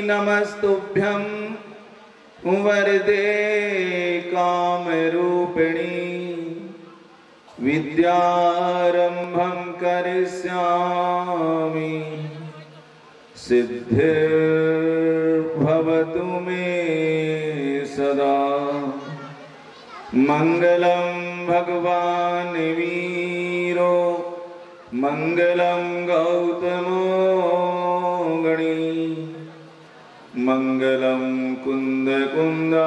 नमस्तुभ्यं वरदे कामरूपिणी विद्यारंभं करिष्यामि सिद्धिर्भवतु मे सदा। मंगलं भगवान् वीरो मंगलं गौतमो गणी मंगलं कुंदकुंदार्यो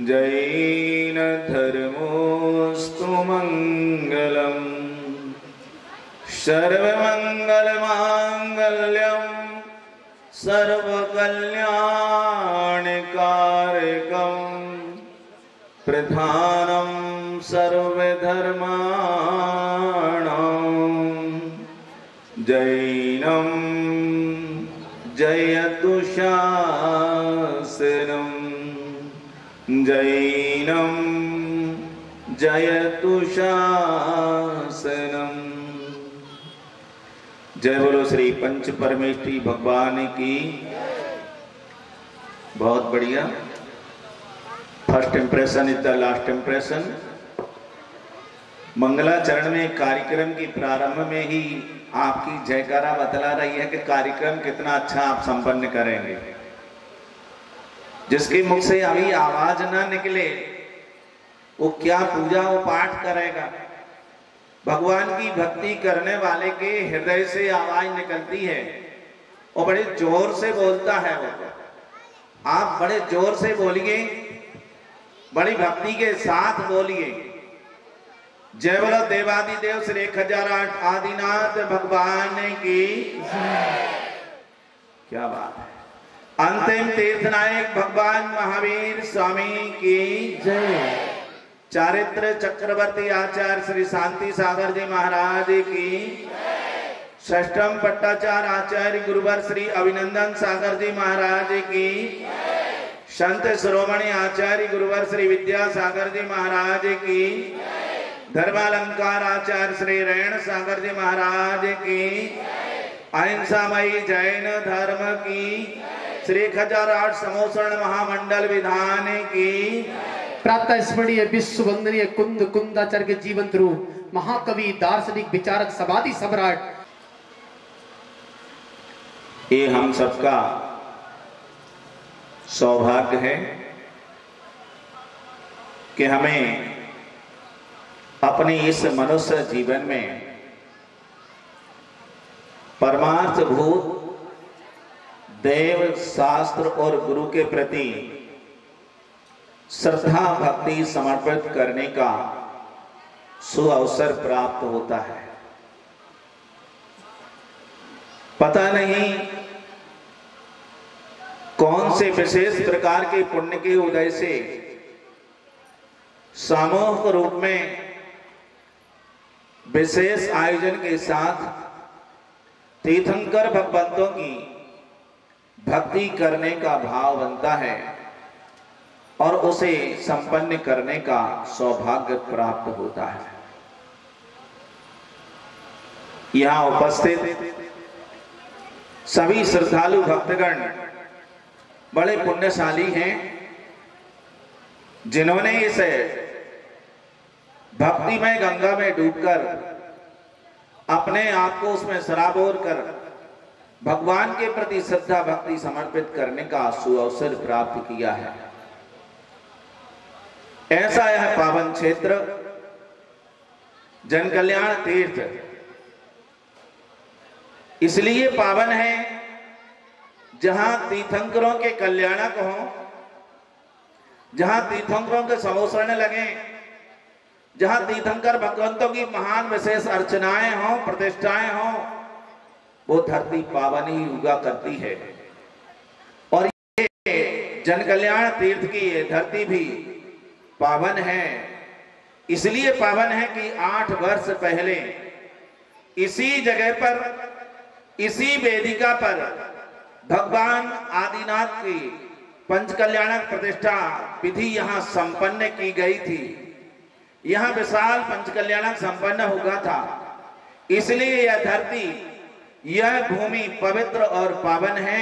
जैन धर्मोस्तु मंगलम्। सर्वमंगलमांगल्यं सर्वकल्याणकारकं प्रधानं सर्वधर्माणां जैनं जयतु शासनं जैनं जयतु शासनं। जय बोलो श्री पंच परमेष्ठी भगवान की। बहुत बढ़िया। First impression is the last impression. मंगलाचरण में कार्यक्रम की प्रारंभ में ही आपकी जयकारा बतला रही है कि कार्यक्रम कितना अच्छा आप संपन्न करेंगे। जिसके मुख से अभी आवाज ना निकले वो क्या पूजा वो पाठ करेगा। भगवान की भक्ति करने वाले के हृदय से आवाज निकलती है और बड़े जोर से बोलता है वो। आप बड़े जोर से बोलिए, बड़ी भक्ति के साथ बोलिए। जय बोलो देवादिदेव श्री 1008 आदिनाथ भगवान की। क्या बात है। अंतिम तीर्थनायक भगवान महावीर स्वामी की जय। चारित्र चक्रवर्ती आचार्य श्री शांति सागर जी महाराज की। षष्ठम पट्टाचार्य आचार्य गुरुवर श्री अभिनंदन सागर जी महाराज की। संत शिरोमणि आचार्य गुरुवर श्री विद्यासागर जी महाराज की। धर्मालंकार आचार्य श्री रेण सागर जी महाराज की। अहिंसामयी जैन धर्म की। श्री 1008 समोसरण महामंडल विधान की। प्रातः स्मरणीय विश्व वंदनीय कुंद कुंदाचार्य के जीवन रूप महाकवि दार्शनिक विचारक समाधि सम्राट। ये हम सबका सौभाग्य है कि हमें अपने इस मनुष्य जीवन में परमार्थभूत देव शास्त्र और गुरु के प्रति श्रद्धा भक्ति समर्पित करने का सुअवसर प्राप्त होता है। पता नहीं कौन से विशेष प्रकार के पुण्य के उदय से सामूहिक रूप में विशेष आयोजन के साथ तीर्थंकर भगवंतों की भक्ति करने का भाव बनता है और उसे संपन्न करने का सौभाग्य प्राप्त होता है। यहां उपस्थित सभी श्रद्धालु भक्तगण बड़े पुण्यशाली हैं जिन्होंने इस भक्तिमय गंगा में डूबकर अपने आप को उसमें सराबोर कर भगवान के प्रति श्रद्धा भक्ति समर्पित करने का सुअवसर प्राप्त किया है। ऐसा यह पावन क्षेत्र जन कल्याण तीर्थ इसलिए पावन है जहां तीर्थंकरों के कल्याणक हों, जहां तीर्थंकरों के समोसरण लगे, जहां तीर्थंकर भगवंतों की महान विशेष अर्चनाएं हों, प्रतिष्ठाएं हों, वो धरती पावन ही हुआ करती है। और ये जन कल्याण तीर्थ की ये धरती भी पावन है। इसलिए पावन है कि 8 वर्ष पहले इसी जगह पर, इसी वेदिका पर भगवान आदिनाथ की पंचकल्याणक प्रतिष्ठा विधि यहां संपन्न की गई थी। यहां विशाल पंचकल्याणक संपन्न हुआ था। इसलिए यह धरती यह भूमि पवित्र और पावन है।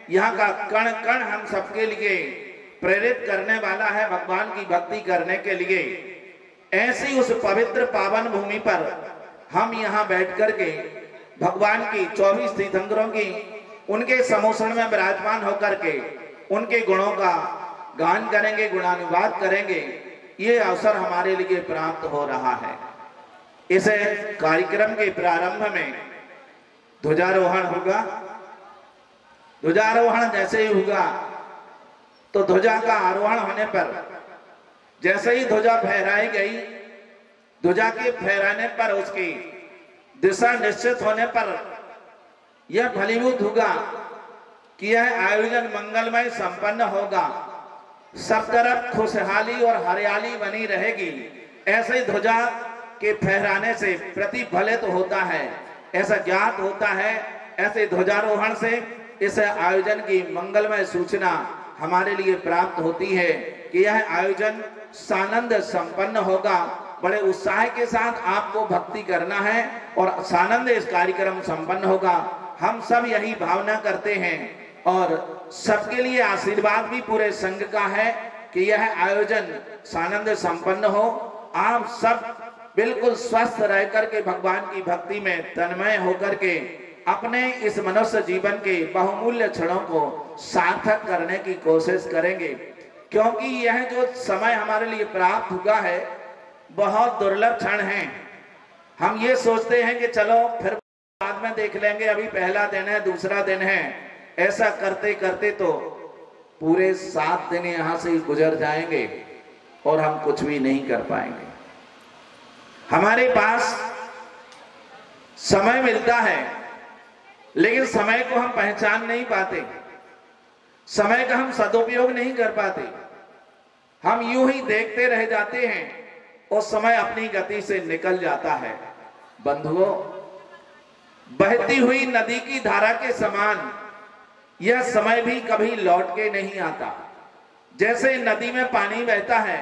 यहाँ का कण कण हम सबके लिए प्रेरित करने वाला है भगवान की भक्ति करने के लिए। ऐसी उस पवित्र पावन भूमि पर हम यहाँ बैठ करके भगवान की 24 तीर्थंकरों की उनके समोषण में विराजमान होकर के उनके गुणों का गान करेंगे, गुणानुवाद करेंगे। ये अवसर हमारे लिए प्राप्त हो रहा है। इस कार्यक्रम के प्रारंभ में ध्वजारोहण होगा। ध्वजारोहण जैसे ही होगा तो ध्वजा का आरोहण होने पर जैसे ही ध्वजा फहराई गई, ध्वजा के फहराने पर उसकी दिशा निश्चित होने पर यह फलीभूत होगा कि यह आयोजन मंगलमय संपन्न होगा, सब तरफ खुशहाली और हरियाली बनी रहेगी। ऐसे ही ध्वजा के फहराने से प्रतिफलित होता है, ऐसा ज्ञात होता है। ऐसे ध्वजारोहण से इस आयोजन की मंगलमय सूचना हमारे लिए प्राप्त होती है कि यह आयोजन सानंद संपन्न होगा। बड़े उत्साह के साथ आपको भक्ति करना है और सानंद इस कार्यक्रम संपन्न होगा। हम सब यही भावना करते हैं और सबके लिए आशीर्वाद भी पूरे संघ का है कि यह आयोजन सानंद संपन्न हो। आप सब बिल्कुल स्वस्थ रह करके भगवान की भक्ति में तन्मय होकर के अपने इस मनुष्य जीवन के बहुमूल्य क्षणों को सार्थक करने की कोशिश करेंगे, क्योंकि यह जो समय हमारे लिए प्राप्त हुआ है बहुत दुर्लभ क्षण है। हम ये सोचते हैं कि चलो फिर बाद में देख लेंगे, अभी पहला दिन है, दूसरा दिन है। ऐसा करते करते तो पूरे 7 दिन यहां से गुजर जाएंगे और हम कुछ भी नहीं कर पाएंगे। हमारे पास समय मिलता है लेकिन समय को हम पहचान नहीं पाते, समय का हम सदुपयोग नहीं कर पाते। हम यूं ही देखते रह जाते हैं और समय अपनी गति से निकल जाता है। बंधुओं, बहती हुई नदी की धारा के समान यह समय भी कभी लौट के नहीं आता। जैसे नदी में पानी बहता है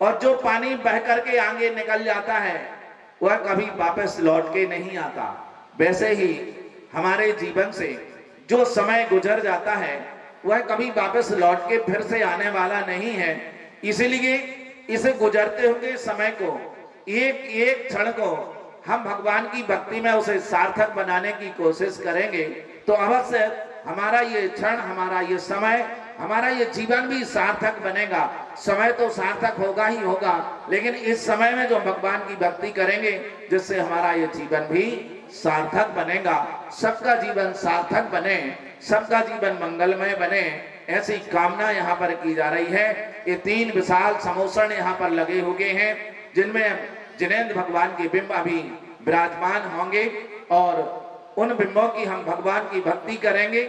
और जो पानी बह करके आगे निकल जाता है वह कभी वापस लौट के नहीं आता, वैसे ही हमारे जीवन से जो समय गुजर जाता है वह कभी वापस लौट के फिर से आने वाला नहीं है। इसीलिए इसे गुजरते हुए समय को, एक एक क्षण को हम भगवान की भक्ति में उसे सार्थक बनाने की कोशिश करेंगे तो अवश्य हमारा ये क्षण, हमारा ये समय, हमारा ये जीवन भी सार्थक बनेगा। समय तो सार्थक होगा ही होगा, लेकिन इस समय में जो भगवान की भक्ति करेंगे जिससे हमारा ये जीवन भी सार्थक बनेगा। सबका जीवन सार्थक बने, सबका जीवन मंगलमय बने, ऐसी कामना यहाँ पर की जा रही है। ये 3 विशाल समोषण यहाँ पर लगे हुए हैं जिनमें जिनेंद्र भगवान के बिंब अभी विराजमान होंगे और उन बिंबों की हम भगवान की भक्ति करेंगे।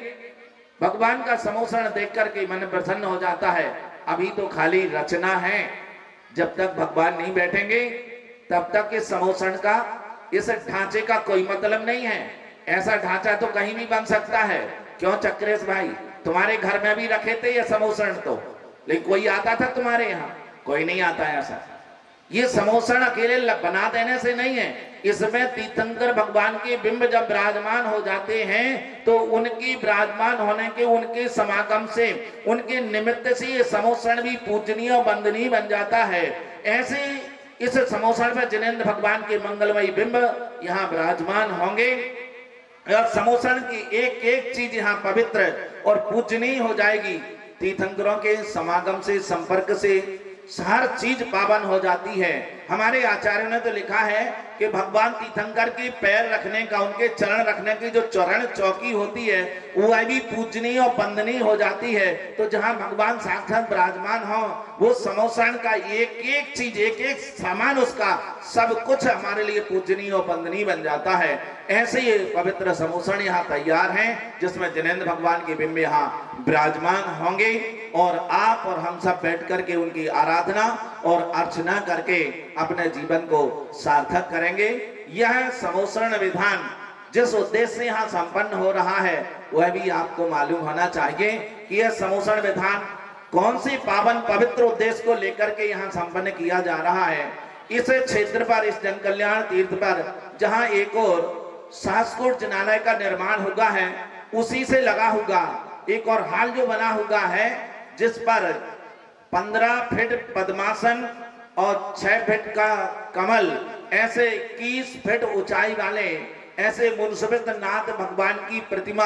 भगवान का समोषण देख करके मन प्रसन्न हो जाता है। अभी तो खाली रचना है, जब तक भगवान नहीं बैठेंगे तब तक इस समोषण का, इस ढांचे का कोई मतलब नहीं है। ऐसा ढांचा तो कहीं भी बन सकता है। क्यों चक्रेश भाई, तुम्हारे घर में भी रखे थे ये समोषण तो, लेकिन कोई आता था तुम्हारे यहाँ? कोई नहीं आता है ऐसा। ये समोषण अकेले बना देने से नहीं है, इसमें तीर्थंकर भगवान के बिंब जब विराजमान हो जाते हैं तो उनकी विराजमान होने के, उनके समागम से, उनके निमित्त से ये समोषण भी पूजनीय और वंदनीय बन जाता है। ऐसे इस समोषण में जिनेंद्र भगवान के मंगलमयी बिंब यहाँ विराजमान होंगे और समोषण की एक एक चीज यहाँ पवित्र और पूजनीय हो जाएगी। तीर्थंकरों के समागम से, संपर्क से हर चीज पावन हो जाती है। हमारे आचार्यों ने तो लिखा है कि भगवान तीर्थंकर के पैर रखने का, उनके चरण रखने की जो चरण चौकी होती है वह भी पूजनीय और वंदनीय हो जाती है। तो जहां भगवान साक्षात विराजमान हो, वो समोषण का एक एक चीज, एक एक सामान, उसका सब कुछ हमारे लिए पूजनीय और वंदनीय बन जाता है। ऐसे ही पवित्र समोषण यहाँ तैयार हैं जिसमें जिनेंद्र भगवान के बिंब यहाँ विराजमान होंगे और आप और हम सब बैठ करके उनकी आराधना और अर्चना करके अपने जीवन को सार्थक करेंगे। यह समोषण विधान जिस उद्देश्य से यहाँ संपन्न हो रहा है वह भी आपको मालूम होना चाहिए कि यह समोषण विधान कौन से पावन पवित्र उद्देश्य को लेकर के यहाँ संपन्न किया जा रहा है। इस क्षेत्र पर, इस जन कल्याण तीर्थ पर, जहाँ एक और सहस्कोट जिनालय का निर्माण हुआ है उसी से लगा हुआ एक और हाल जो बना हुआ है, जिस पर 15 फीट पद्मासन और 6 फीट का कमल, ऐसे 21 फीट ऊंचाई वाले ऐसे मुंसबित नाथ भगवान की प्रतिमा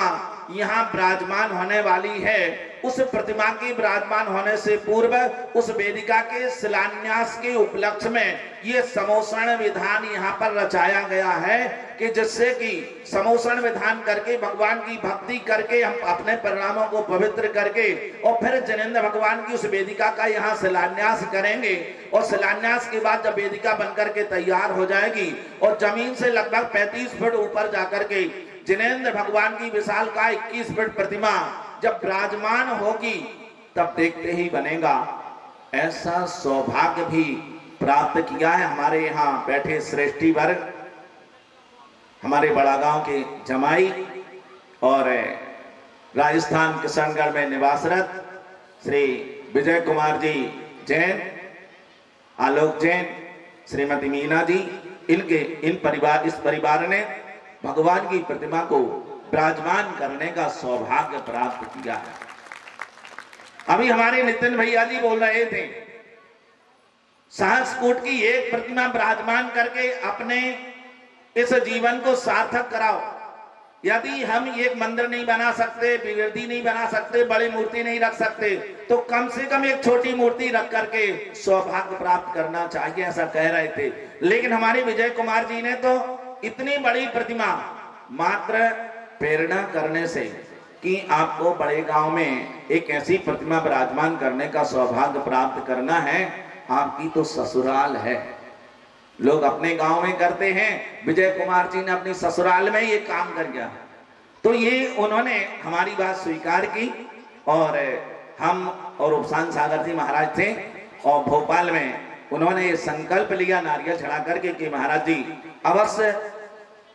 यहाँ विराजमान होने वाली है। उस प्रतिमा के विराजमान होने से पूर्व उस वेदिका के शिलान्यास के उपलक्ष्य में ये समोषण विधान यहाँ पर रचाया गया है कि जिससे कि समोषण विधान करके भगवान की भक्ति करके हम अपने परिणामों को पवित्र करके और फिर जिनेंद्र भगवान की उस वेदिका का यहाँ शिलान्यास करेंगे। और शिलान्यास के बाद जब वेदिका बनकर के तैयार हो जाएगी और जमीन से लगभग 35 फीट ऊपर जाकर के जिनेंद्र भगवान की विशाल का 21 फीट प्रतिमा जब विराजमान होगी, तब देखते ही बनेगा। ऐसा सौभाग्य भी प्राप्त किया है हमारे यहाँ बैठे श्रेष्ठी वर्ग, हमारे बड़ागांव के जमाई और राजस्थान किशनगढ़ में निवासरत श्री विजय कुमार जी जैन, आलोक जैन, श्रीमती मीना जी, इस परिवार ने भगवान की प्रतिमा को विराजमान करने का सौभाग्य प्राप्त किया है। अभी हमारे नितिन भैया जी बोल रहे थे, सहस्कोट की एक प्रतिमा विराजमान करके अपने इस जीवन को सार्थक कराओ। यदि हम एक मंदिर नहीं बना सकते, विग्रह नहीं बना सकते, बड़ी मूर्ति नहीं रख सकते, तो कम से कम एक छोटी मूर्ति रख करके सौभाग्य प्राप्त करना चाहिए, ऐसा कह रहे थे। लेकिन हमारे विजय कुमार जी ने तो इतनी बड़ी प्रतिमा मात्र प्रेरणा करने से कि आपको बड़े गांव में एक ऐसी प्रतिमा विराजमान करने का सौभाग्य प्राप्त करना है, आपकी तो ससुराल है। लोग अपने गांव में करते हैं, विजय कुमार जी ने अपनी ससुराल में ये काम कर दिया। तो ये उन्होंने हमारी बात स्वीकार की और हम और उपशांत सागर जी महाराज थे और भोपाल में उन्होंने ये संकल्प लिया नारियल चढ़ा करके कि महाराज जी अवश्य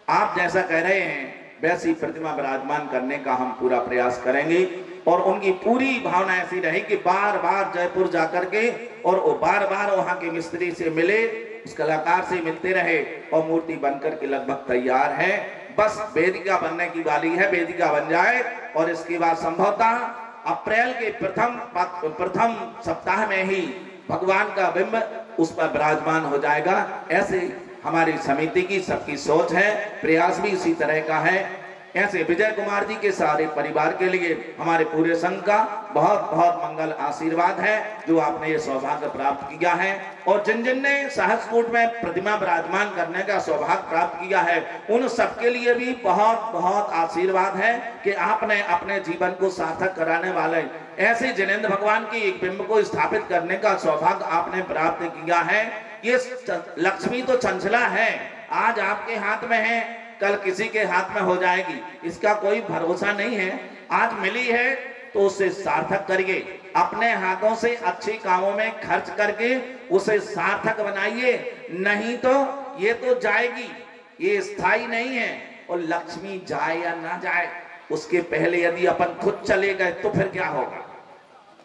आप जैसा कह रहे हैं वैसी प्रतिमा विराजमान करने का हम पूरा प्रयास करेंगे। और उनकी पूरी भावना ऐसी रही कि बार बार जयपुर जाकर के और वो बार बार वहां के मिस्त्री से मिले, उस कलाकार से मिलते रहे और मूर्ति बनकर के लगभग तैयार है। बस वेदिका बनने की वाली है, वेदिका बन जाए और इसके बाद संभवतः अप्रैल के प्रथम सप्ताह में ही भगवान का बिंब उस पर विराजमान हो जाएगा। ऐसे हमारी समिति की सबकी सोच है, प्रयास भी इसी तरह का है। ऐसे विजय कुमार जी के सारे परिवार के लिए हमारे पूरे संघ का बहुत बहुत मंगल आशीर्वाद है जो आपने ये सौभाग्य प्राप्त किया है। और जिन जिन ने सहस्कोट में प्रतिमा विराजमान करने का सौभाग्य प्राप्त किया है, उन सबके लिए भी बहुत बहुत आशीर्वाद है कि आपने अपने जीवन को सार्थक कराने वाले ऐसे जिनेंद्र भगवान की एक बिंब को स्थापित करने का सौभाग्य आपने प्राप्त किया है। ये लक्ष्मी तो चंचला है, आज आपके हाथ में है, कल किसी के हाथ में हो जाएगी, इसका कोई भरोसा नहीं है। आज मिली है तो उसे सार्थक करिए, अपने हाथों से अच्छे कामों में खर्च करके उसे सार्थक बनाइए, नहीं तो ये तो जाएगी, ये स्थायी नहीं है। और लक्ष्मी जाए या ना जाए उसके पहले यदि अपन खुद चले गए तो फिर क्या होगा?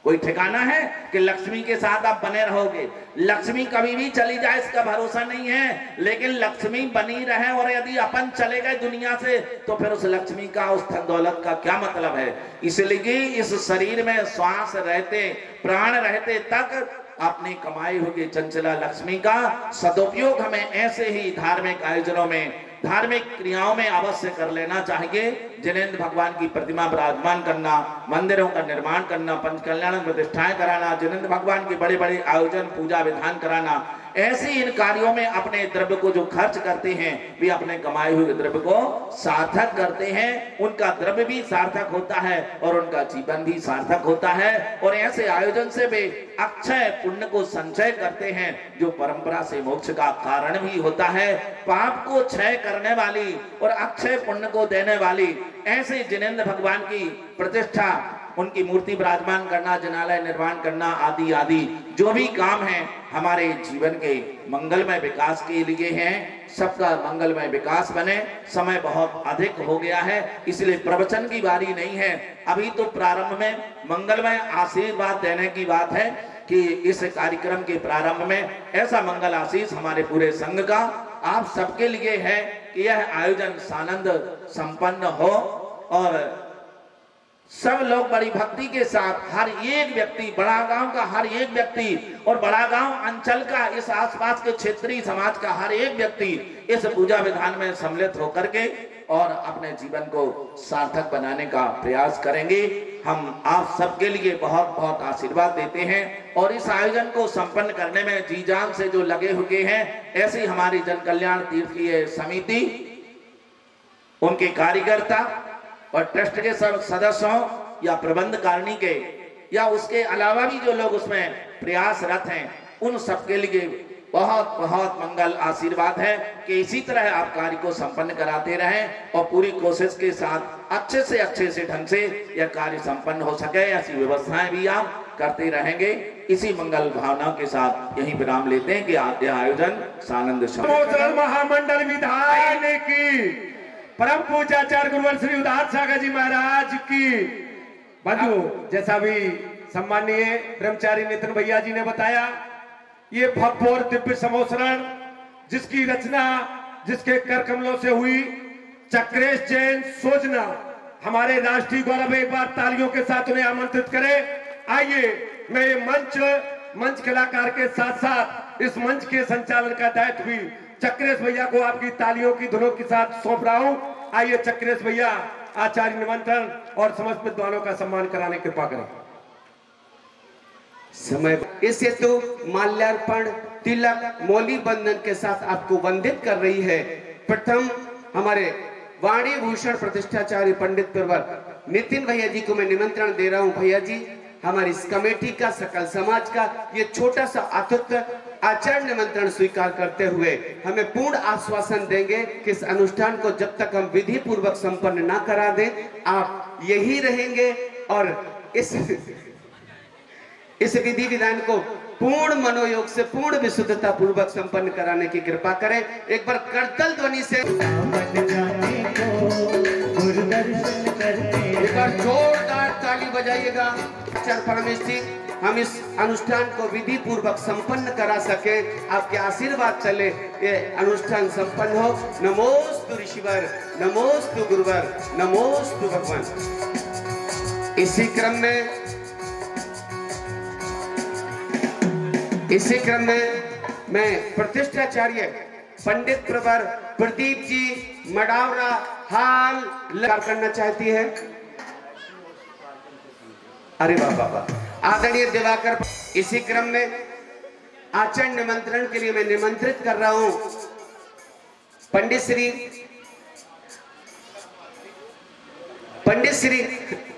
कोई ठिकाना है कि लक्ष्मी के साथ आप बने रहोगे? लक्ष्मी कभी भी चली जाए इसका भरोसा नहीं है, लेकिन लक्ष्मी बनी रहे और यदि अपन चले गए दुनिया से तो फिर उस लक्ष्मी का, उस धन दौलत का क्या मतलब है? इसलिए इस शरीर में श्वास रहते, प्राण रहते तक अपनी कमाई हुई चंचला लक्ष्मी का सदुपयोग हमें ऐसे ही धार्मिक आयोजनों में, धार्मिक क्रियाओं में अवश्य कर लेना चाहिए। जिनेंद्र भगवान की प्रतिमा विराजमान करना, मंदिरों का निर्माण करना, पंच कल्याण प्रतिष्ठाएं कराना, जिनेंद्र भगवान के बड़े बड़े आयोजन पूजा विधान कराना, ऐसे इन कार्यों में अपने द्रव्य को जो खर्च करते हैं वे अपने कमाए हुए द्रव्य को सार्थक करते हैं। उनका द्रव्य भी सार्थक होता है और उनका जीवन भी सार्थक होता है। और ऐसे आयोजन से वे अक्षय पुण्य को संचय करते हैं जो परंपरा से मोक्ष का कारण भी होता है। पाप को क्षय करने वाली और अक्षय पुण्य को देने वाली ऐसे जिनेंद्र भगवान की प्रतिष्ठा, उनकी मूर्ति विराजमान करना, जिनालय निर्माण करना आदि आदि जो भी काम है हमारे जीवन के मंगलमय विकास के लिए हैं। सबका मंगलमय विकास बने। समय बहुत अधिक हो गया है इसलिए प्रवचन की बारी नहीं है, अभी तो प्रारंभ में मंगलमय आशीर्वाद देने की बात है कि इस कार्यक्रम के प्रारंभ में ऐसा मंगल आशीष हमारे पूरे संघ का आप सबके लिए है कि यह आयोजन सानंद संपन्न हो और सब लोग बड़ी भक्ति के साथ, हर एक व्यक्ति, बड़ा गांव का हर एक व्यक्ति और बड़ा गांव अंचल का, इस आसपास के क्षेत्रीय समाज का हर एक व्यक्ति इस पूजा विधान में सम्मिलित होकर के और अपने जीवन को सार्थक बनाने का प्रयास करेंगे। हम आप सबके लिए बहुत बहुत आशीर्वाद देते हैं और इस आयोजन को संपन्न करने में जी जान से जो लगे हुए हैं, ऐसी हमारी जन कल्याण तीर्थीय समिति, उनके कार्यकर्ता और ट्रस्ट के सब सदस्यों या प्रबंध कारिणी के या उसके अलावा भी जो लोग उसमें प्रयासरत हैं, उन सबके लिए बहुत बहुत मंगल आशीर्वाद है कि इसी तरह आप कार्य को संपन्न कराते रहें और पूरी कोशिश के साथ अच्छे से ढंग से यह कार्य संपन्न हो सके, ऐसी व्यवस्थाएं भी आप करते रहेंगे। इसी मंगल भावना के साथ यही विराम लेते हैं कि यह आयोजन सानंद महामंडल विधान की परम पूज्याचार्य गुरुवर श्री उदार सागर जी महाराज की। बंधु, जैसा भी सम्माननीय ब्रह्मचारी नितिन भैया जी ने बताया, ये भव्य और दिव्य समोसरण जिसकी रचना जिसके कर कमलों से हुई, चक्रेश जैन सोजना, हमारे राष्ट्रीय गौरव। एक बार तालियों के साथ उन्हें आमंत्रित करें। आइए, मैं ये मंच कलाकार के साथ साथ इस मंच के संचालन का दायित्व भी चक्रेश भैया को आपकी तालियों की धुनों के साथ सौंप रहा हूं। आइए चक्रेश भैया आचार्य निमंत्रण और समस्त विद्वानों का सम्मान कराने की कृपा करें। समय इस हेतु माल्यार्पण, तिलक, मौली बंधन के साथ आपको वंदित कर रही है। प्रथम हमारे वाणी भूषण प्रतिष्ठाचार्य पंडित प्रवर नितिन भैया जी को मैं निमंत्रण दे रहा हूं। भैया जी, हमारी इस कमेटी का, सकल समाज का ये छोटा सा आतिथ्य आचार्य निमंत्रण स्वीकार करते हुए हमें पूर्ण आश्वासन देंगे कि इस अनुष्ठान को जब तक हम विधि पूर्वक संपन्न ना करा दें, आप यही रहेंगे और इस विधि विधान को पूर्ण मनोयोग से, पूर्ण विशुद्धता पूर्वक संपन्न कराने की कृपा करें। एक बार करतल ध्वनि से एक बार जोरदार ताली बजाइएगा। आचार्य परमेश्वरी, हम इस अनुष्ठान को विधि पूर्वक संपन्न करा सके, आपके आशीर्वाद चले ये अनुष्ठान संपन्न हो। नमोस्तु ऋषिवर, नमोस्तु गुरुवर, नमोस्तु भगवान। इसी क्रम में मैं प्रतिष्ठाचार्य पंडित प्रवर प्रदीप जी मडावरा हाल करना चाहती है। अरे बाबा, आदरणीय दिवाकर। इसी क्रम में आचार्य निमंत्रण के लिए मैं निमंत्रित कर रहा हूं पंडित श्री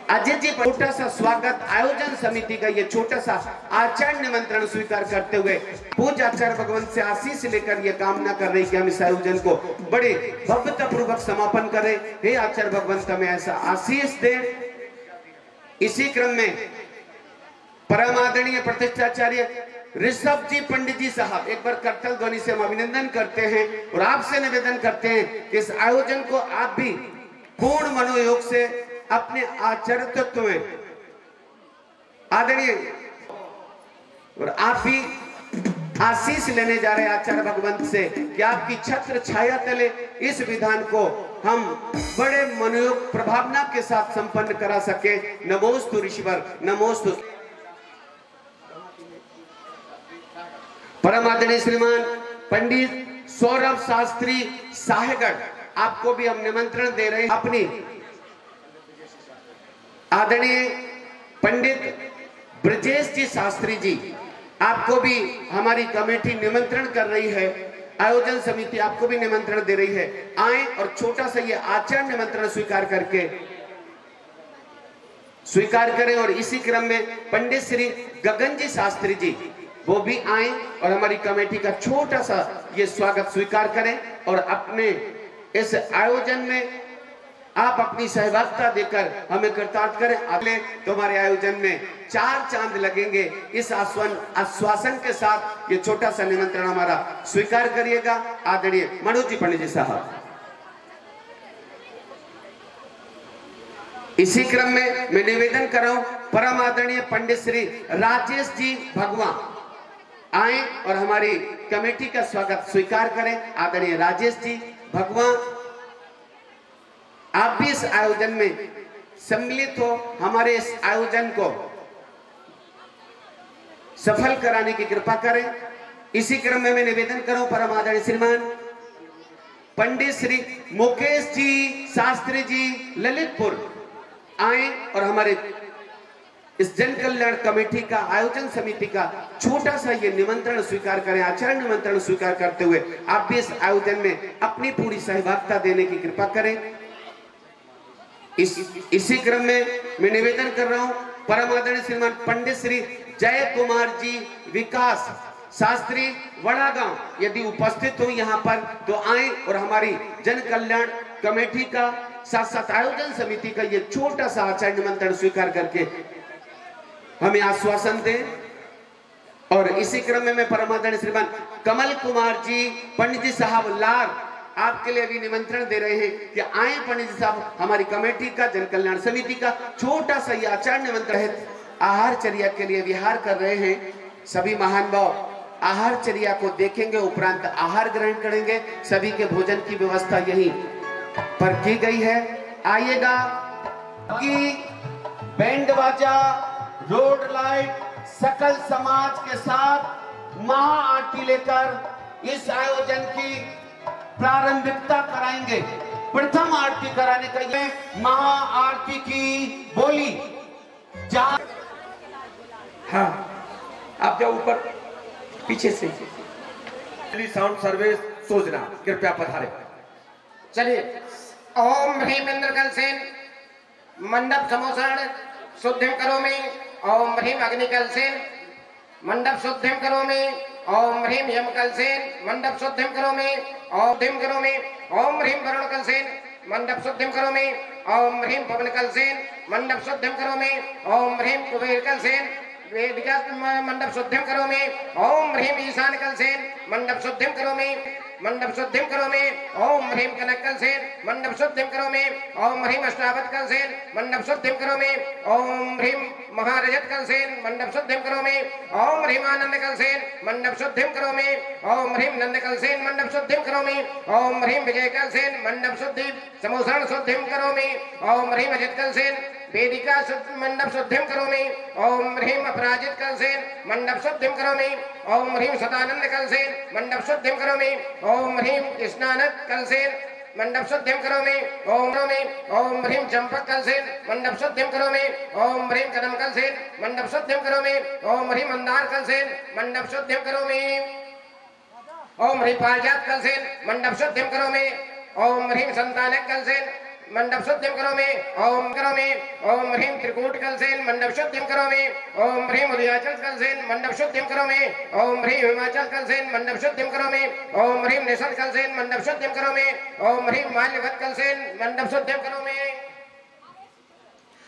अजय जी। छोटा सा स्वागत आयोजन समिति का ये छोटा सा आचार्य निमंत्रण स्वीकार करते हुए पूज्य आचार्य भगवंत से आशीष लेकर ये कामना कर रही कि हम इस आयोजन को बड़े भव्यता पूर्वक समापन करें। हे आचार्य भगवंत हमें ऐसा आशीष दे। इसी क्रम में परम आदरणीय प्रतिष्ठाचार्य ऋषभ जी पंडित जी साहब, एक बार करतल ध्वनि से हम अभिनंदन करते हैं और आपसे निवेदन करते हैं कि इस आयोजन को आप भी पूर्ण मनोयोग से अपने आचार्यत्व में आदरणीय और आप भी आशीष लेने जा रहे हैं आचार्य भगवंत से कि आपकी छत्र छाया तले इस विधान को हम बड़े मनोयोग प्रभावना के साथ संपन्न करा सके। नमोस्तु ऋषिवर, नमोस्तु। परम आदरणीय श्रीमान पंडित सौरभ शास्त्री साहेगढ़, आपको भी हम निमंत्रण दे रहे हैं। अपनी आदरणीय पंडित ब्रजेश जी शास्त्री जी, आपको भी हमारी कमेटी निमंत्रण कर रही है, आयोजन समिति आपको भी निमंत्रण दे रही है। आए और छोटा सा ये आचार्य निमंत्रण स्वीकार करें। और इसी क्रम में पंडित श्री गगन जी शास्त्री जी वो भी आए और हमारी कमेटी का छोटा सा ये स्वागत स्वीकार करें और अपने इस आयोजन में आप अपनी सहभागिता देकर हमें कृतार्थ करें। अगले तुम्हारे आयोजन में 4 चांद लगेंगे। इस आश्वासन के साथ ये छोटा सा निमंत्रण हमारा स्वीकार करिएगा। आदरणीय मनोज जी पंडित जी साहब। इसी क्रम में मैं निवेदन कर रहा हूं परम आदरणीय पंडित श्री राजेश जी भगवान आए और हमारी कमेटी का स्वागत स्वीकार करें। आदरणीय राजेश जी भगवान आप भी इस आयोजन में सम्मिलित हो, हमारे इस आयोजन को सफल कराने की कृपा करें। इसी क्रम में मैं निवेदन करूं परम आदरणीय श्रीमान पंडित श्री मुकेश जी शास्त्री जी ललितपुर आए और हमारे इस जन कल्याण कमेटी का आयोजन समिति का छोटा सा ये निमंत्रण स्वीकार करें, आचरण निमंत्रण स्वीकार करते हुए आप भी इस आयोजन में अपनी पूरी सहभागिता देने की कृपा करें। इसी क्रम में मैं निवेदन कर रहा हूं परम आदरणीय श्रीमान पंडित श्री जय कुमार जी विकास शास्त्री वड़ागांव यदि उपस्थित हो यहाँ पर तो आए और हमारी जन कल्याण कमेटी का साथ साथ आयोजन समिति का ये छोटा सा आचरण निमंत्रण स्वीकार करके हमें आश्वासन दें। और इसी क्रम में मैं परम आदरणीय श्रीमान कमल कुमार जी पंडित जी साहब लार आपके लिए भी निमंत्रण दे रहे हैं कि आए पंडित जी साहब, हमारी कमेटी का जन कल्याण समिति का छोटा सा यह आचरण निमंत्रण है। आहारचर्या के लिए विहार कर रहे हैं सभी महान भाव आहारचर्या को देखेंगे, उपरांत आहार ग्रहण करेंगे। सभी के भोजन की व्यवस्था यहीं पर की गई है। आइएगा कि बैंड बाजा रोड लाइट सकल समाज के साथ महा आरती लेकर इस आयोजन की प्रारंभिकता कराएंगे। प्रथम आरती कराने का ये महा आरती की बोली जहां हाँ आप जाओ ऊपर पीछे से साउंड सर्विस सोचना कृपया पधारे। चलिए ओम ह्रीम इंद्रकल सेन मंडप समोसण शुद्धिम करोमि। ओम ह्रीम अग्निकल सेन मंडप शुद्धिम करोमि। ओम ह्रीम यमकल सेन मंडप शुद्धिम करोमि। ओम धिम करोमि। ओम ह्रीम वरुणकल सेन मंडप शुद्धिम करोमि। ओम ह्रीम पवनकल सेन मंडप शुद्धिम करोमि। ओम ह्रीम कुबेरकल सेन वेदिका मंडप शुद्धिम करोमि। ओम ह्रीम ईशानकल सेन मंडप शुद्धिम करोमि। मंडप शुद्धिम करोमि। ओम ह्रीम कनकल सेन मंडप शुद्धिम करोमि। ओम ह्रीम अष्टावक्र सेन मंडप शुद्धिम करोमि। ओम ह्रीम महारजत सेन मंडप शुद्धिम करोमि। ओम ह्रीम आनंदकल सेन मंडप शुद्धिम करोमि। ओम ह्रीम नंदकल सेन मंडप शुद्धिम करोमि। ओम ह्रीम विजयकल सेन मंडप शुद्धि समोसण शुद्धिम करोमि। ओम ह्रीम अजितकल सेन वेदिका मंडप शुद्धिम करोमि। ओम ह्रीम अपराजित कल सेन मंडप शुद्धिम करोमि। ओम ह्रीम सदानंद कल सेन मंडप शुद्धिम करोमि। ओम ह्रीम कृष्णानंद कल सेन मंडप शुद्धिम करोमि। ओम ह्रीम चंपक कल सेन मंडप शुद्धिम करोमि। ओम ह्रीम कदम कल सेन मंडप शुद्धिम करोमि। ओम ह्रीम मंदार कल सेन मंडप शुद्धिम करोमि। ओम ह्रीम पारिजात कल सेन मंडप शुद्धिम करोमि। ओम ह्रीम संतानक कल सेन मंडप शुद्धिम करोमि। ओम करोमि। ओम ह्रीम त्रिकूट कल सेन मंडप शुद्धिम करोमि। ओम ह्रीम उदयाचल कल सेन मंडप शुद्धिम करोमि। ओम ह्रीम हिमाचल कल सेन मंडप शुद्धिम करोमि। ओम ह्रीम निषद कल सेन मंडप शुद्धिम करोमि। ओम ह्रीम माल्यवत कल सेन मंडप शुद्धिम करोमि।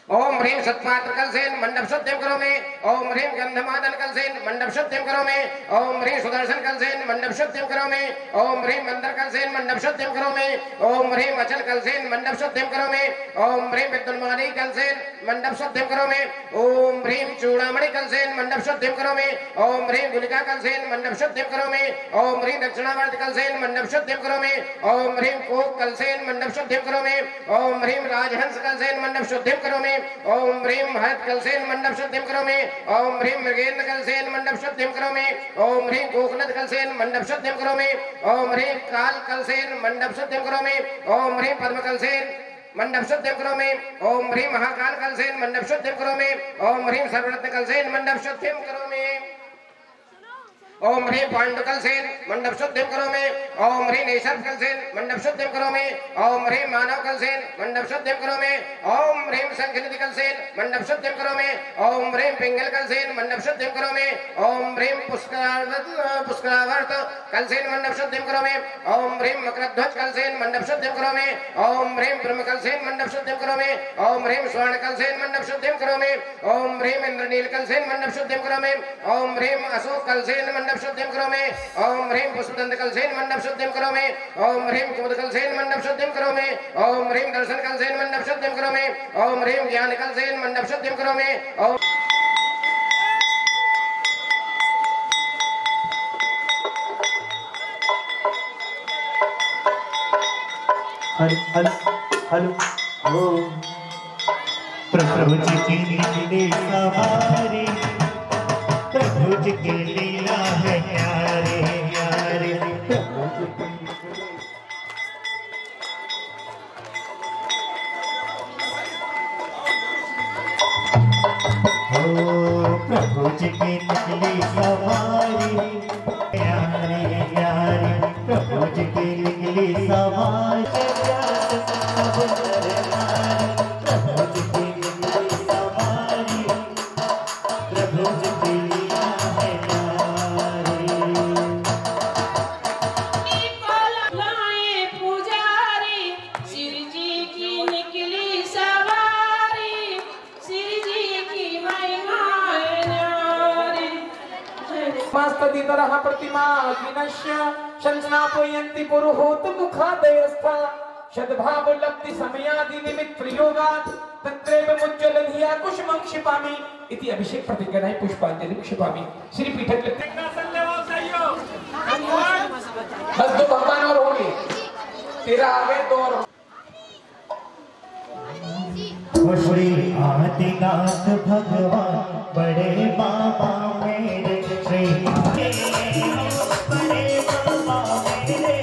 ओम ह्रीम सत्पात्र कल सेन मंडप शुद्धिम करोमि। ओम ह्रीम गंधमादन कल सेन मंडप शुद्धिम करोमि। ओम ह्रीम सुदर्शन कल सेन मंडप शुद्धिम करोमि। ओम ह्रीम मंदर कल सेन मंडप शुद्धिम करोमि। ओम ह्रीम अचल कल सेन मंडप शुद्धिम करोमि। ओम ह्रीम विद्युन्मानी कल सेन मंडप शुद्धिम करोमि। ओम ह्रीम चूड़ामणि कल सेन मंडप शुद्धिम करोमि। ओम ह्रीम गुलिका कल सेन मंडप शुद्धिम करोमि। ओम ह्रीम दक्षिणावर्त कल सेन मंडप शुद्धिम करोमि। ओम ह्रीम कोक कल सेन मंडप शुद्धिम करोमि। ओम ह्रीम राजहंस कल सेन मंडप शुद्धिम करोमि। ओम ह्रीम हरत कल सेन मंडप शुद्धिम करोमि। ओम ह्रीम मृगेंद्र कल सेन मंडप शुद्धिम करोमि। ओम ह्रीम कोकनद कल सेन मंडप शुद्धिम करोमि। ओम ह्रीम काल कल सेन मंडप शुद्धिम करोमि। ओम ह्रीम पद्म कल सेन मंडप शुद्धिम करोमि। ओम ह्रीम महाकाल कल सेन मंडप शुद्धिम करोमि। ओम ह्रीम सर्वरत्न कल सेन मंडप शुद्धिम करोमि। ओम ह्रीम पांडुकल सेन मंडप शुद्धिम करोमि। ओम ह्रीम ईशर्व कल सेन मंडप शुद्धिम करोमि। ओम ह्रीम मानव कल सेन मंडप शुद्धिम करोमि। ओम ह्रीम शंखनिधि कल सेन मंडप शुद्धिम करोमि। ओम ह्रीम पिंगल कल सेन मंडप शुद्धिम करोमि। ओम ह्रीम पुष्करावर्त कल सेन मंडप शुद्धिम करोमि। ओम ह्रीम मकरध्वज कल सेन मंडप शुद्धिम करोमि। ओम ह्रीम ब्रह्म कल सेन मंडप शुद्धिम करोमि। ओम ह्रीम स्वर्ण कल सेन मंडप शुद्धिम करोमि। ओम ह्रीम इंद्रनील कल सेन मंडप शुद्धिम करोमि। ओम ह्रीम अशोक कल सेन मंडप शुद्धिम करोमि। ओम ह्रीम पुष्पदंत कल सेन मंडप शुद्धिम करोमि। ओम ह्रीम कुमुद कल सेन मंडप शुद्धिम करोमि। ओम ह्रीम दर्शन कल सेन मंडप शुद्धिम करोमि। ओम ह्रीम ज्ञान कल सेन मंडप शुद्धिम करोमि। ओम हलो हलो हलो प्रभु जी की लीला हमारी, प्रभु जी की लीला है प्यारे प्यारे प्रभु जी की। प्रभु जी की निकली सवारी प्यारी प्यारी, प्रभु जी की निकली सवारी प्रभु जी की निकली सवारी, प्रभु जी की लीला है लाए पुजारी, श्री जी की निकली सवारी, श्री जी की महिमा है न्यारी। मस्तदितरः प्रतिमा विनश्य शंसनापयन्ति पुरुहूत मुखादयस्था सद्भाव लब्धि समयादि निमित्त प्रयोगात् तत्रैव मुज्ज्वलधिया कुसुमं क्षिपामि इति अभिषेक प्रतिग्रह पुष्पांजलि क्षिपामि। श्री पीठक बस दो भगवान और होंगे, तेरा आगे दो और श्री आदिनाथ भगवान बड़े बाबा मेरे, श्री बड़े बाबा मेरे,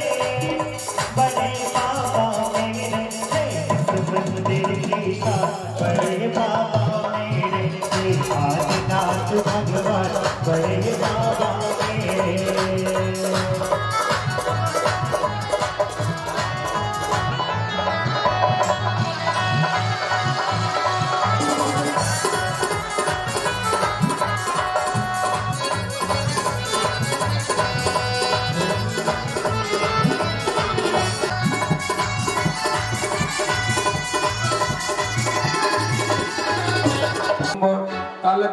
बड़े बाबा मेरे, मंदिर की बड़े बाबा मेरे, श्री आदिनाथ भगवान बड़े बाबा मेरे।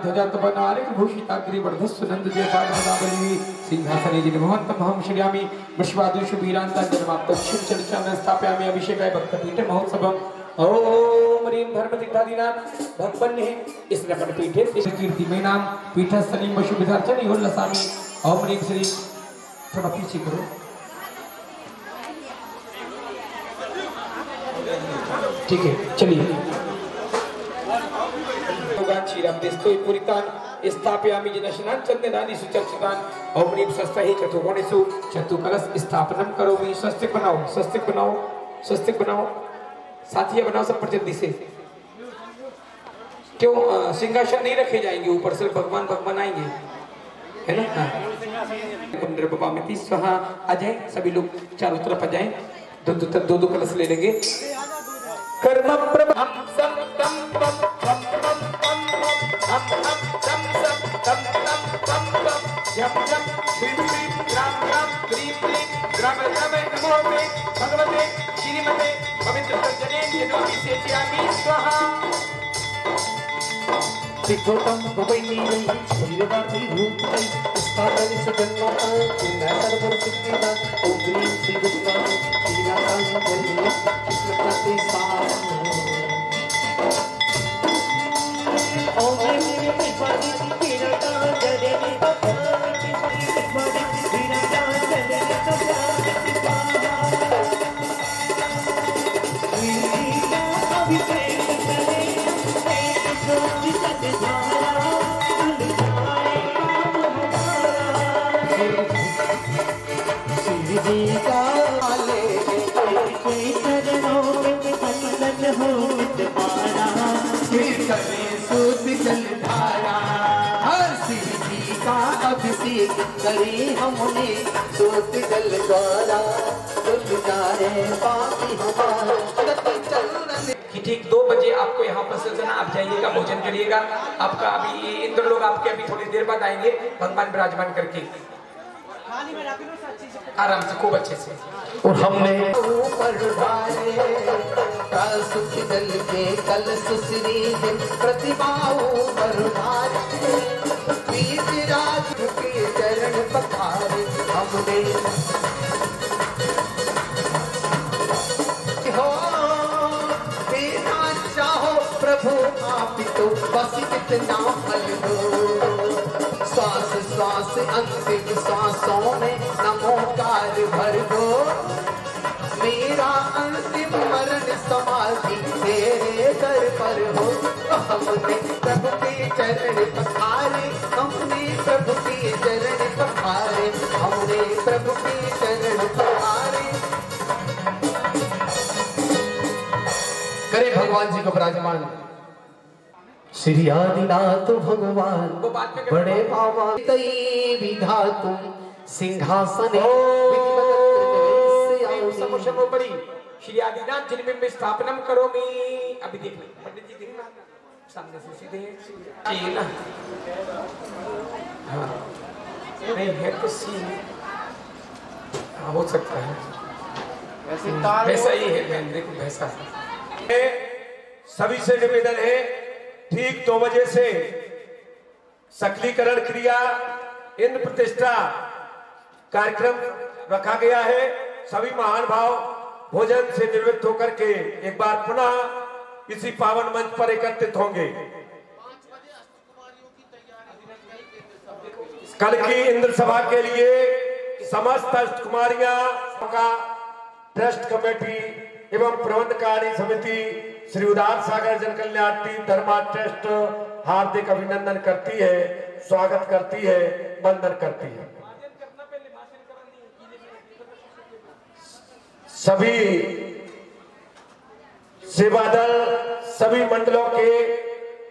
ध्वजा तपनारिक भूषिताग्रि वर्धस्व नंद जयपाल पदावली सिंहासने जिनभवन्तम् अहं श्रियामि विश्वादिषु वीरान्तान् जन्माप्तस्य चर्चां स्थापयामि अभिषेकाय भक्तपीठे महोत्सवम्। ओम ह्रीं धर्मतीर्थादीनां भक्तवन्ये इस रमण पीठे कीर्ति में नाम पीठस्थलीं वशुभिधार्चन योल्लसामि। ओम ह्रीं श्री थोड़ा पीछे करो, ठीक है चलिए। स्थापयामि जिनशनान् चंदनानि सुचर्चितान्। ओम ह्रीं स्वस्ति चतुर्कोणेषु चतुकलश स्थापनम करोमि। स्वस्तिक बनाओ, स्वस्तिक बनाओ, स्वस्तिक बनाओ, साथिया बनाओ सब पर जल्दी से। क्यों सिंहासन नहीं रखे जाएंगे, ऊपर से भगवान भगवान आएंगे, है ना। कुंद्रपपामिति स्वाहा। आ जाए सभी लोग, चारों तरफ आ जाए, दो दो कलश ले लेंगे। कर्म प्रभम सम तम तम तम तम तम हम हम तम सम तम तम तम तम जम जम श्री श्री ग्राम ग्राम क्रीम क्रीम ग्राम ग्राम नमो मे भगवते श्रीमते पवित्र संजने यदुपि सेचयामि स्वाहा। सिद्धोतम भवैनी वीरवादी रूपै स्थापन सुजन्मता पुण्य सर्व सिद्धिदा। ओम ह्रीं श्री विष्णु श्रीनाथं वन्दे कृष्ण प्रति साम। ओम ह्रीं विष्णु वीरता जरे भगवान की विष्णु वीरता जरे अभिषेक करे अभिषेक करी हमने सूत जल द्वारा कि ठीक 2 बजे आपको यहाँ पर सजना, आप जाइएगा भोजन करिएगा। आपका अभी इंद्र लोग आपके अभी थोड़ी देर बाद आएंगे भगवान विराजमान करके, आराम से खूब अच्छे से। और हमने ऊपर जल के कलश श्री प्रतिभा ऊपर राज के चरण पखारे हमने हो बिना चाहो प्रभु आप तो बस इतना फल दो। श्वास श्वास अंतिम श्वासों में नमोकार भर दो। मेरा अंतिम मरण समाधि तेरे दर पर हो। हमने प्रभु के चरण पखारे, हमने प्रभु के चरण पखारे, हमने प्रभु के चरण पखारे। करे भगवान जी को विराजमान। श्री आदिनाथ भगवान बड़े बाबा तई विधातुम सिंहासने समोपरि श्री आदिनाथ जिनमें मैं स्थापना करोमि। अभी देख लो पंडित जी देखना सामने से सीधे ना। हाँ नहीं है तो सी हो सकता है वैसा ही है। मैं देखो वैसा सभी से निवेदन है ठीक 2 बजे से सकलीकरण क्रिया इंद्र प्रतिष्ठा कार्यक्रम रखा गया है। सभी महान भाव भोजन से निवृत्त होकर के एक बार पुनः इसी पावन मंच पर एकत्रित होंगे। कल की इंद्र सभा के लिए समस्त अष्टकुमारियां का ट्रस्ट कमेटी एवं प्रबंधकारी समिति श्री उदार सागर जन कल्याण टीम धर्मा ट्रस्ट हार्दिक अभिनंदन करती है, स्वागत करती है, वंदन करती है। सभी सेवा दल सभी मंडलों के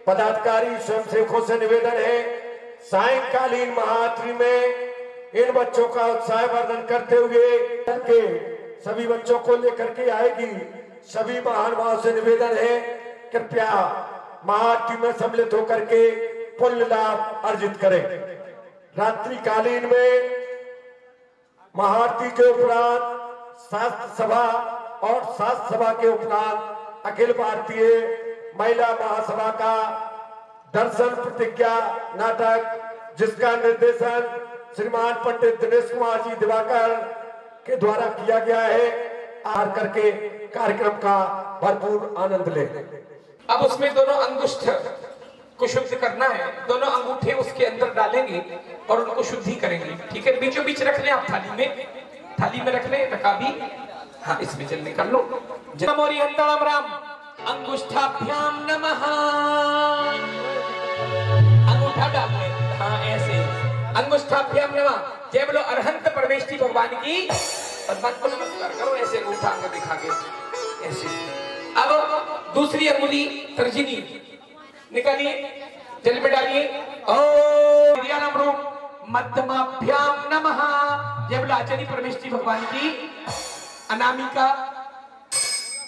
पदाधिकारी स्वयंसेवकों से निवेदन है सायंकालीन महाआरती में इन बच्चों का उत्साहवर्धन करते हुए के सभी बच्चों को लेकर के आएगी। सभी महान भाव से निवेदन है कृपया महाआरती में सम्मिलित होकर के पुण्य लाभ अर्जित करें। रात्रिकालीन में महाआरती के उपरांत शास्त्र सभा और शास्त्र सभा के उपरांत अखिल भारतीय महिला महासभा का दर्शन प्रतिज्ञा नाटक जिसका निर्देशन श्रीमान पंडित दिनेश कुमार जी दिवाकर के द्वारा किया गया है आर करके कार्यक्रम का भरपूर आनंद ले। अब उसमें दोनों अंगुष्ठ को शुद्ध करना है, दोनों अंगूठे उसके अंदर डालेंगे और उनको शुद्धि करेंगे। ठीक है, बीचों बीच रख लें आप थाली में रख लें रखा भी। हाँ इसमें जल्दी कर लो। नमोरी हंतलम राम अंगुष्ठाभ्याम नमः। अंगूठा डाल ले। हाँ ऐसे अंगुष्ठाभ्याम नमः। जय बोलो अरहंत परमेश्वरी भगवान की। भगवान को नमस्कार करो ऐसे अंगूठा अंग दिखा के ऐसे। अब दूसरी अंगुली तर्जनी निकालिए, जल में डालिए। ओम मध्यमाभ्याम नमः। जय बोलो आचार्य परमेश्वरी भगवान की। अनामिका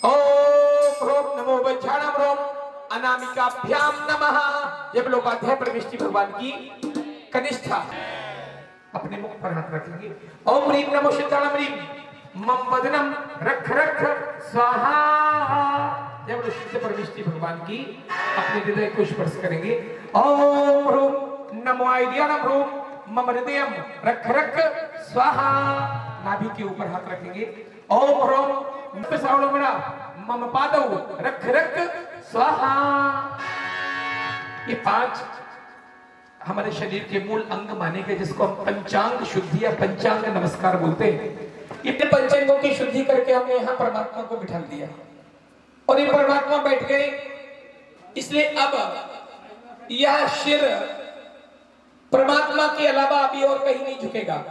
ओम नमो वज्राणाम रोम अनामिकाभ्याम नमः। जय बोलो उपाध्याय परमेश्वरी भगवान की। कनिष्ठा अपने मुख पर हाथ रखेंगे। ओम ह्रीम नमो सिद्धाणम ह्रीम मम वदनम रख रख स्वाहा। जय बोलो शुद्ध परमेश्वरी भगवान की। अपने हृदय को स्पर्श करेंगे। ओम ह्रूम नमो आइडियाणम ह्रूम मम हृदयम रख रख स्वाहा। नाभि के ऊपर हाथ रखेंगे। ओम ह्रोम श्रावणमेणा मम पादौ रख रख स्वाहा। ये 5 हमारे शरीर के मूल अंग माने गए जिसको हम पंचांग शुद्धि या पंचांग नमस्कार बोलते हैं। ये पंचांगों की शुद्धि करके हमने यहाँ परमात्मा को बिठा दिया और ये परमात्मा बैठ गए। इसलिए अब यह सिर परमात्मा के अलावा अभी और कहीं नहीं झुकेगा।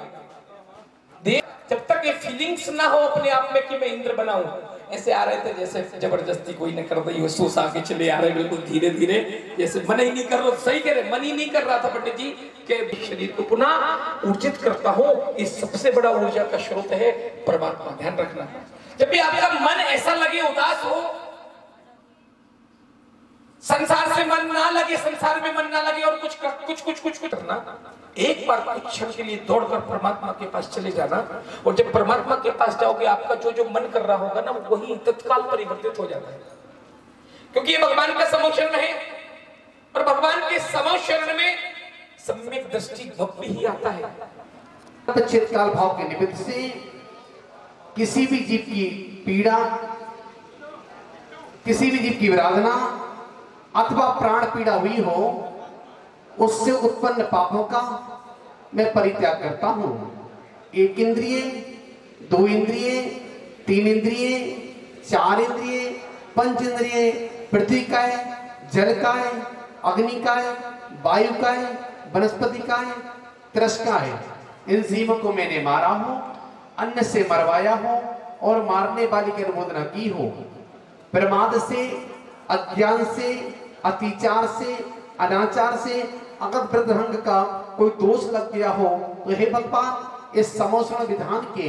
जब तक ये फीलिंग्स ना हो अपने आप में कि मैं इंद्र बनाऊं। ऐसे आ रहे थे जैसे जबरदस्ती कोई न कर रही हो, सोच आगे चले आ रहे बिल्कुल धीरे धीरे, जैसे मन ही नहीं कर रहा। सही कह रहे, मन ही नहीं कर रहा था पंडित जी के शरीर को पुनः ऊर्जित करता हो। इस सबसे बड़ा ऊर्जा का स्रोत है परमात्मा। ध्यान रखना, जब भी आपका मन ऐसा लगे उदास हो, संसार से मन ना लगे, संसार में मन ना लगे और कुछ करना, एक बार कुछ क्षण के लिए दौड़कर परमात्मा के पास चले जाना। और जब परमात्मा के पास जाओगे आपका जो मन कर रहा होगा ना वही तत्काल परिवर्तित हो जाता है, क्योंकि ये भगवान का समोशरण है। और भगवान के समोशरण में सम्यक दृष्टि भक्ति ही आता है। चित्काल भाव के निमित्त से किसी भी जीव की पीड़ा, किसी भी जीव की विराधना अथवा प्राण पीड़ा हुई हो, उससे उत्पन्न पापों का मैं परित्याग करता हूं। 1 इंद्रिय, 2 इंद्रिय, तीन इंद्रिय, चार इंद्रिय, पंच इंद्रिय, पृथ्वी काय, जल काय, अग्नि काय, वायु काय, वनस्पति काय, त्रस काय, इन जीवों को मैंने मारा हो, अन्न से मरवाया हो और मारने वाले की अनुमोदना की हो। प्रमाद से, अज्ञान से, अतिचार से, अनाचार से अगर वृद्धंग का कोई दोष लग गया हो तो हे भगवान इस समोषण विधान के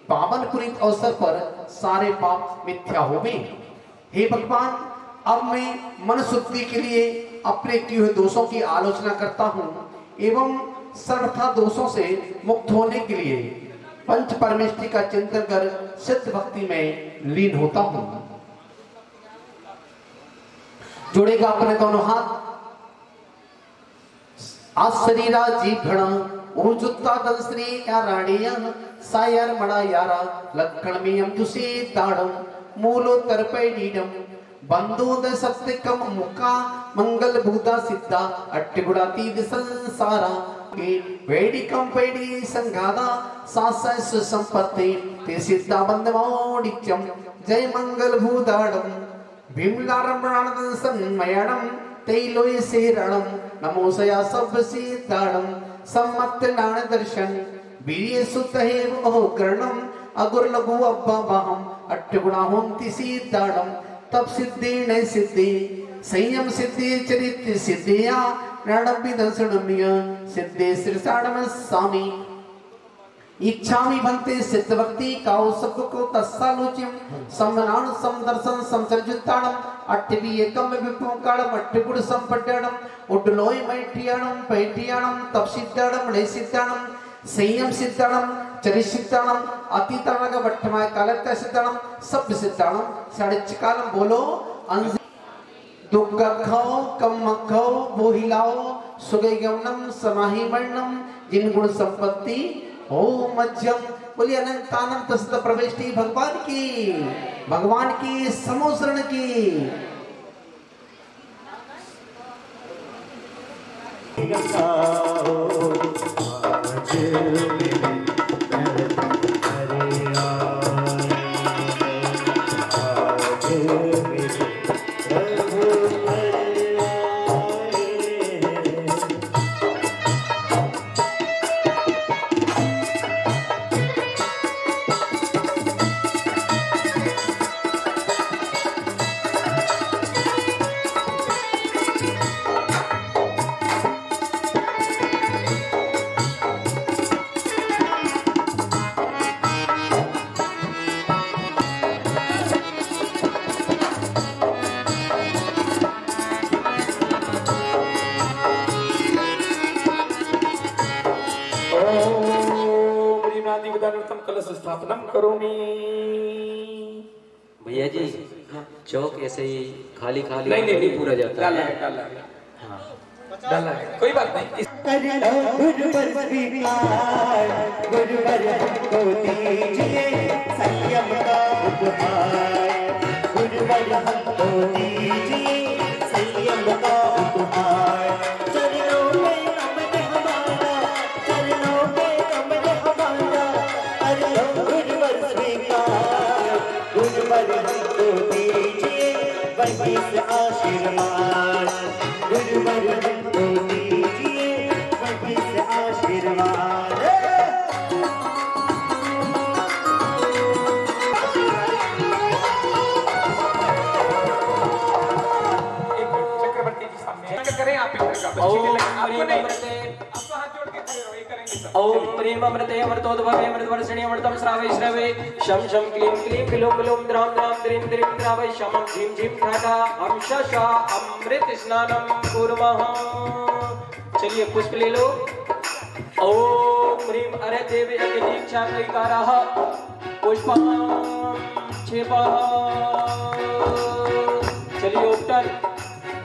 पावन पुनीत अवसर पर सारे पाप मिथ्या हो गए। हे भगवान अब मैं मन शुद्धि के लिए अपने किए हुए दोषों की आलोचना करता हूँ एवं सर्वथा दोषों से मुक्त होने के लिए पंच परमेष्टि का चिंतन कर सिद्ध भक्ति में लीन होता हूँ। जोड़ेगा अपने दोनों हाथ। आज शरीरा जीभणा ऊर्जुत्ता दंश्री या राणीया सायर मड़ा यारा लक्षणमीयम तुसे ताड़म मूलोत्तर पैडीडम बंदोद सत्यकम मुका मंगल भूता सिद्धा अट्टिगुणातीत संसारा के वेडिकम पैडी संघादा सासस संपत्ति ते सिद्धा बंदमोडिचम जय मंगल भूताड़म भीमलारम प्राणदं सन्मयणम तैलोय से रणम नमोसया सब सीताड़म सम्मत नाण दर्शन वीर्य सुत है वो कर्णम अगुर लघु अब्बा बाहम अट्टगुणा होंति सीताड़म तब सिद्धि न सिद्धि संयम सिद्धि चरित्र सिद्धिया रणबिदसणमिय सिद्धि श्रीसाणम स्वामी इच्छामि भंते सिद्ध भक्ति काउ सब को तस्सालोचिम समनानु समदर्शन समसर्जुताणम अट्टवी एकम विपुकाणम अट्टगुण संपट्टणम उड्डलोय मैठियाणम पैठियाणम तपसिद्धाणम नैसिद्धाणम संयम सिद्धाणम चरित सिद्धाणम अतीतरणग वट्टमाय कालत्य सिद्धाणम सब सिद्धाणम साढ़े कालम बोलो अंज दुख खाओ कम खाओ बोहिलाओ सुगै गमनम समाहि वर्णम जिन गुण संपत्ति ओम मध्यम बोलिए अनंतानंत तस्त प्रवेष्टि भगवान की समोसरण की। स्थापनम करोमि। भैया जी चौक ऐसे ही खाली खाली नहीं पूरा जाता डाला है। डाला हाँ डाला है, कोई बात नहीं। गुरुवर स्वीकार गुरुवर हमको दीजिए संयम का उपहार गुरुवर हमको दीजिए संयम का उपहार चरणों में अमन हमारा चरणों में अमन हमारा अरे गुरुवर स्वीकार गुरुवर हमको दीजिए वही से आशीर्वाद गुरुवर हमको दीजिए वही से आशीर्वाद। चक्रवर्ती जी सामने करें आप ओम प्रेम अमृते अमृतोद्भवे अमृतवर्षिणी अमृतम श्रावय श्रावय शम शम क्लीं क्लीं विलोम विलोम द्राम द्राम द्रीं द्रीं द्रावय शमं झीं झीं ठाठा हम शशा अमृत स्नानम कुर्मः। चलिए पुष्प ले लो। ओम ह्रीं अरे देवी अग्निक्षा कैकारः पुष्पं क्षेपः। चलिए उपटन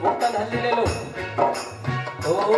उपटन हल्दी ले लो। ओहो